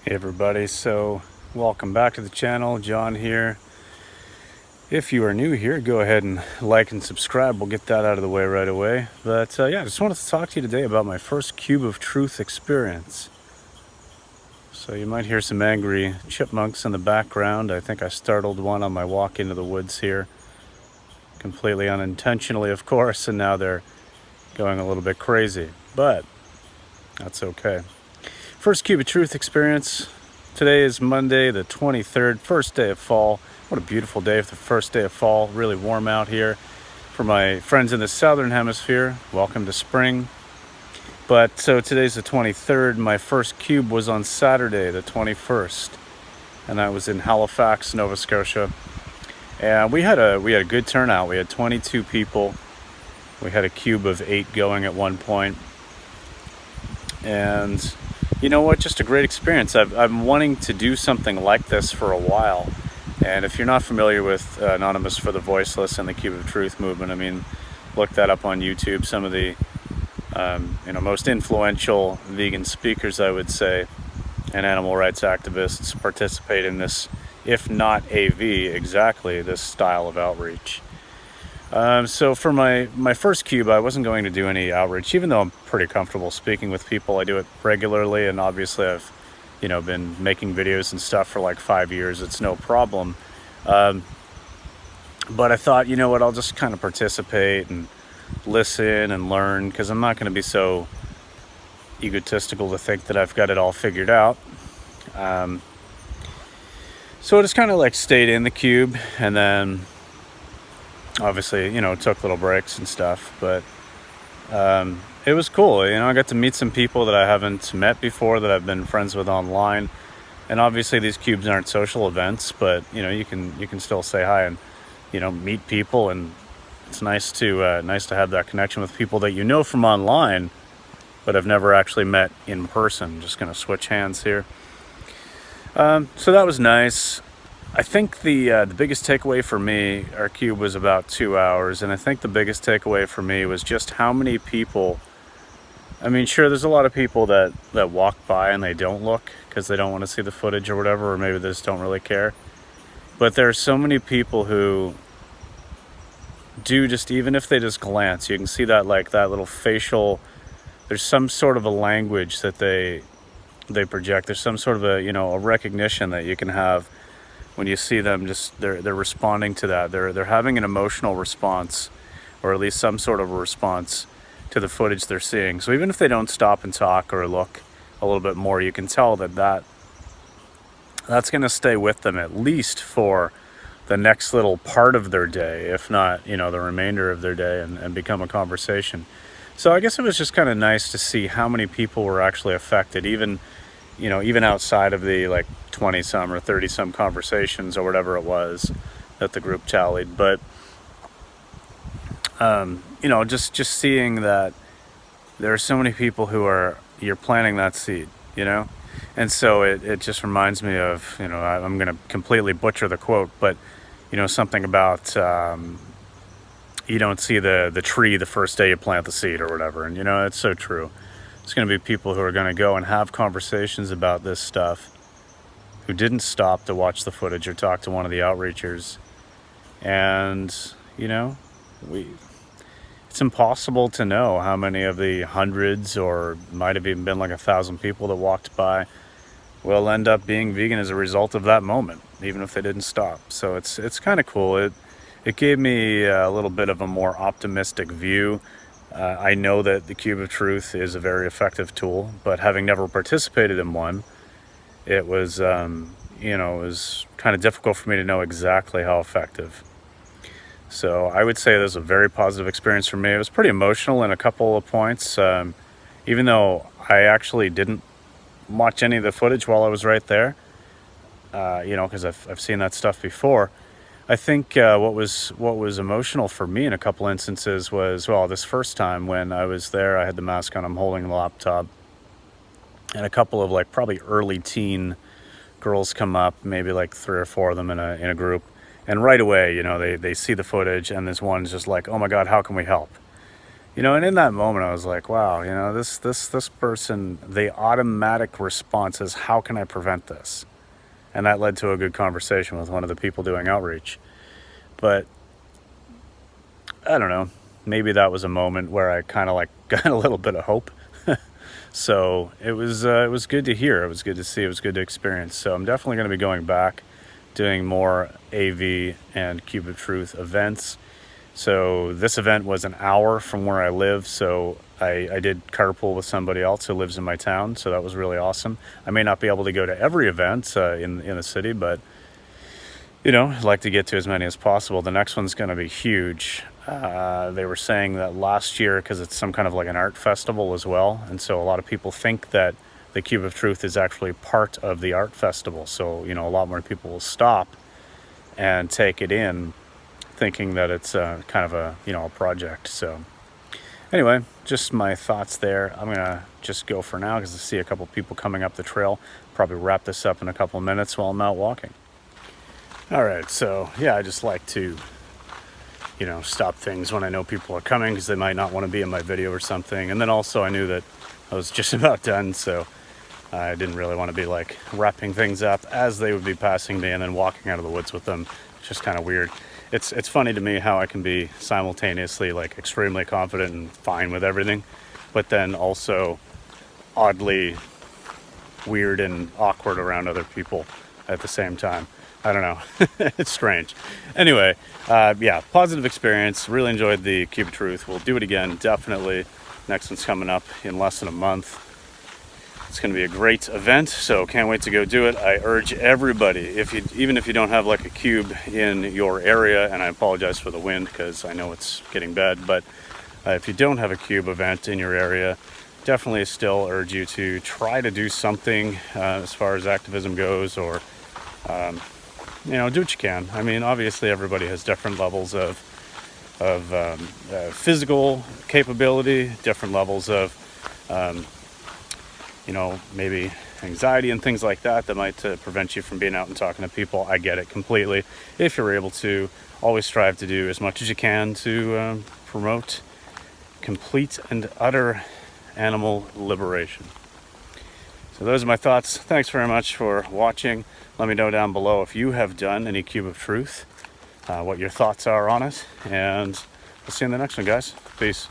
Hey everybody, so welcome back to the channel. John here. If you are new here, go ahead and like and subscribe. We'll get that out of the way right away. But yeah, I just wanted to talk to you today about my first Cube of Truth experience. So you might hear some angry chipmunks in the background. I think I startled one on my walk into the woods here. Completely unintentionally, of course, and now they're going a little bit crazy. But that's okay. First Cube of Truth experience. Today is Monday the 23rd, first day of fall. What a beautiful day for the first day of fall. Really warm out here. For my friends in the southern hemisphere, welcome to spring. But so today's the 23rd. My first cube was on Saturday the 21st, and that was in Halifax, Nova Scotia. And we had a good turnout. We had 22 people. We had a cube of 8 going at one point. And you know what? Just a great experience. I'm wanting to do something like this for a while. And if you're not familiar with Anonymous for the Voiceless and the Cube of Truth movement, I mean, look that up on YouTube. Some of the most influential vegan speakers, I would say, and animal rights activists participate in this, if not AV, exactly this style of outreach. So for my first cube, I wasn't going to do any outreach, even though I'm pretty comfortable speaking with people. I do it regularly, and obviously I've, been making videos and stuff for like 5 years. It's no problem. But I thought, you know what, I'll just kind of participate and listen and learn, because I'm not going to be so egotistical to think that I've got it all figured out. So I just kind of like stayed in the cube, and then obviously, took little breaks and stuff, but it was cool. I got to meet some people that I haven't met before, that I've been friends with online. And obviously these cubes aren't social events, but you can still say hi and meet people, and it's nice to have that connection with people that from online but have never actually met in person. Just gonna switch hands here. So that was nice. I think the biggest takeaway for me, our cube was about 2 hours, and I think the biggest takeaway for me was just how many people. I mean, sure, there's a lot of people that walk by and they don't look because they don't want to see the footage or whatever, or maybe they just don't really care. But there are so many people who do, just even if they just glance, you can see that, like, that little facial, there's some sort of a language that they project. There's some sort of a recognition that you can have when you see them. Just they're responding to that. They're having an emotional response, or at least some sort of a response to the footage they're seeing. So even if they don't stop and talk or look a little bit more, you can tell that's going to stay with them at least for the next little part of their day, if not the remainder of their day, and become a conversation. So I guess it was just kind of nice to see how many people were actually affected, even outside of the like 20 some or 30 some conversations or whatever it was that the group tallied. But just seeing that there are so many people who you're planting that seed, and so it just reminds me of, I'm going to completely butcher the quote, but something about you don't see the tree the first day you plant the seed or whatever. And it's so true. It's going to be people who are going to go and have conversations about this stuff, who didn't stop to watch the footage or talk to one of the outreachers. And it's impossible to know how many of the hundreds, or might have even been like 1,000 people that walked by, will end up being vegan as a result of that moment, even if they didn't stop. So it's kind of cool. It gave me a little bit of a more optimistic view. I know that the Cube of Truth is a very effective tool, but having never participated in one, it was it was kind of difficult for me to know exactly how effective. So I would say this was a very positive experience for me. It was pretty emotional in a couple of points, even though I actually didn't watch any of the footage while I was right there, because I've seen that stuff before. I think what was emotional for me in a couple instances was, well, this first time when I was there, I had the mask on, I'm holding the laptop, and a couple of like probably early teen girls come up, maybe like 3 or 4 of them in a group. And right away, they see the footage, and this one's just like, oh my God, how can we help? And in that moment I was like, wow, this person, the automatic response is, how can I prevent this? And that led to a good conversation with one of the people doing outreach. But I don't know, maybe that was a moment where I kind of like got a little bit of hope. So it was good to hear. It was good to see. It was good to experience. So I'm definitely going to be going back, doing more AV and Cube of Truth events. So this event was an hour from where I live. So I did carpool with somebody else who lives in my town. So that was really awesome. I may not be able to go to every event in the city, but I'd like to get to as many as possible. The next one's going to be huge. They were saying that last year, because it's some kind of like an art festival as well, and so a lot of people think that the Cube of Truth is actually part of the art festival. So a lot more people will stop and take it in, thinking that it's kind of a project. So anyway, just my thoughts there. I'm gonna just go for now because I see a couple people coming up the trail. Probably wrap this up in a couple of minutes while I'm out walking. All right, so yeah, I just like to stop things when I know people are coming because they might not want to be in my video or something. And then also I knew that I was just about done, so I didn't really want to be like wrapping things up as they would be passing me and then walking out of the woods with them. It's just kind of weird. It's funny to me how I can be simultaneously like extremely confident and fine with everything, but then also oddly weird and awkward around other people at the same time. I don't know. It's strange. Anyway, yeah, positive experience. Really enjoyed the Cube of Truth. We'll do it again, definitely. Next one's coming up in less than a month. It's going to be a great event, so can't wait to go do it. I urge everybody, even if you don't have like a cube in your area, and I apologize for the wind because I know it's getting bad, but if you don't have a cube event in your area, definitely still urge you to try to do something as far as activism goes, or do what you can. I mean, obviously everybody has different levels of physical capability, different levels of maybe anxiety and things like that might prevent you from being out and talking to people. I get it completely. If you're able to, always strive to do as much as you can to promote complete and utter animal liberation. So those are my thoughts. Thanks very much for watching. Let me know down below if you have done any Cube of Truth, what your thoughts are on it, and we'll see you in the next one, guys. Peace.